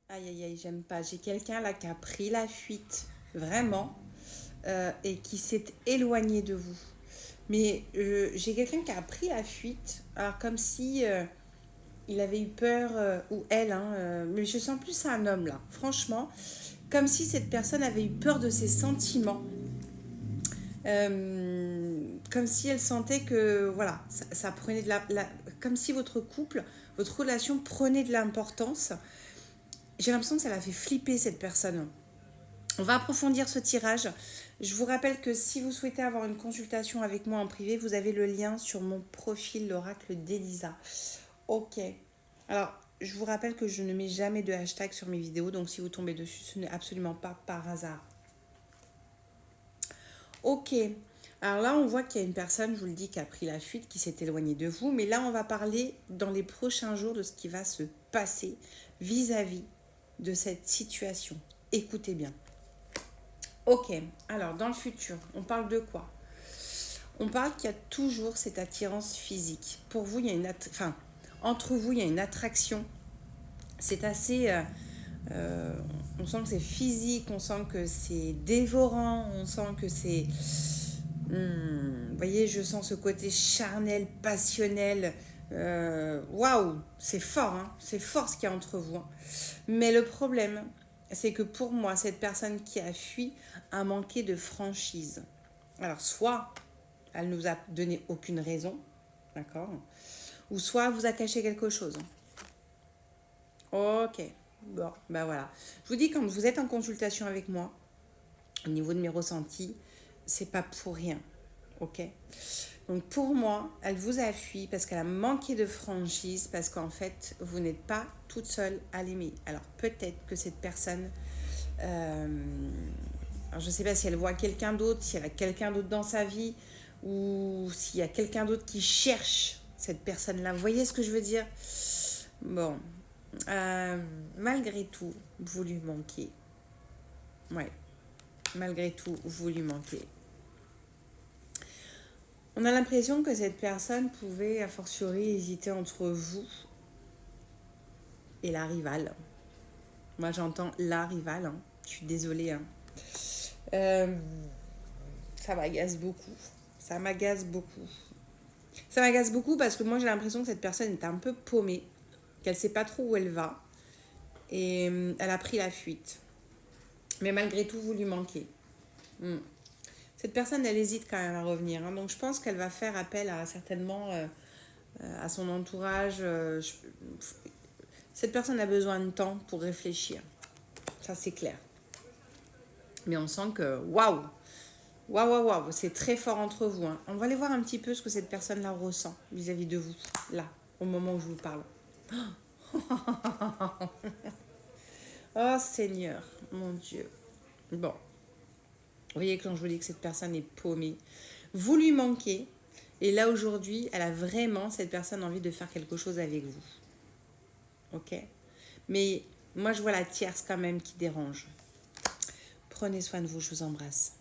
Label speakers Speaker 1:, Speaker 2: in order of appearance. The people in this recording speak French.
Speaker 1: Aïe, aïe, aïe, j'aime pas. J'ai quelqu'un là qui a pris la fuite, vraiment, et qui s'est éloigné de vous. Mais j'ai quelqu'un qui a pris la fuite, alors comme si il avait eu peur, ou elle, hein, mais je sens plus un homme là, franchement, comme si cette personne avait eu peur de ses sentiments. Comme si elle sentait que voilà, ça prenait de comme si votre couple, votre relation prenait de l'importance. J'ai l'impression que ça l'a fait flipper cette personne. On va approfondir ce tirage. Je vous rappelle que si vous souhaitez avoir une consultation avec moi en privé, vous avez le lien sur mon profil, l'oracle d'Elisa. Ok. Alors, je vous rappelle que je ne mets jamais de hashtag sur mes vidéos, donc si vous tombez dessus, ce n'est absolument pas par hasard. Ok. Alors là, on voit qu'il y a une personne, je vous le dis, qui a pris la fuite, qui s'est éloignée de vous. Mais là, on va parler dans les prochains jours de ce qui va se passer vis-à-vis de cette situation. Écoutez bien. Ok, alors dans le futur, on parle de quoi? On parle qu'il y a toujours cette attirance physique. Pour vous, il y a enfin, entre vous, il y a une attraction. C'est assez... euh, on sent que c'est physique, on sent que c'est dévorant, on sent que c'est... Vous voyez, je sens ce côté charnel, passionnel. Waouh, c'est fort, hein, c'est fort ce qu'il y a entre vous, hein. Mais le problème, c'est que pour moi, cette personne qui a fui a manqué de franchise. Alors, soit elle nous a donné aucune raison, d'accord, ou soit elle vous a caché quelque chose. Ok, bon, ben voilà. Je vous dis, quand vous êtes en consultation avec moi, au niveau de mes ressentis, c'est pas pour rien, ok. Donc pour moi, elle vous a fui parce qu'elle a manqué de franchise, parce qu'en fait, vous n'êtes pas toute seule à l'aimer. Alors peut-être que cette personne, alors je ne sais pas si elle voit quelqu'un d'autre, si elle a quelqu'un d'autre dans sa vie, ou s'il y a quelqu'un d'autre qui cherche cette personne-là. Vous voyez ce que je veux dire? Bon, euh, malgré tout, vous lui manquez. Ouais, malgré tout, vous lui manquez. On a l'impression que cette personne pouvait, a fortiori, hésiter entre vous et la rivale. Moi, j'entends la rivale, hein. Je suis désolée, hein. Euh, Ça m'agace beaucoup. Ça m'agace beaucoup. Ça m'agace beaucoup parce que moi, j'ai l'impression que cette personne est un peu paumée, qu'elle ne sait pas trop où elle va. Et elle a pris la fuite. Mais malgré tout, vous lui manquez. Mm. Cette personne, elle hésite quand même à revenir, hein. Donc, je pense qu'elle va faire appel à certainement à son entourage. Cette personne a besoin de temps pour réfléchir. Ça, c'est clair. Mais on sent que waouh, waouh, waouh, waouh, c'est très fort entre vous, hein. On va aller voir un petit peu ce que cette personne-là ressent vis-à-vis de vous, là, au moment où je vous parle. Oh Seigneur, mon Dieu. Bon, vous voyez, quand je vous dis que cette personne est paumée, vous lui manquez. Et là, aujourd'hui, elle a vraiment, cette personne, envie de faire quelque chose avec vous. Ok? Mais moi, je vois la tierce quand même qui dérange. Prenez soin de vous, je vous embrasse.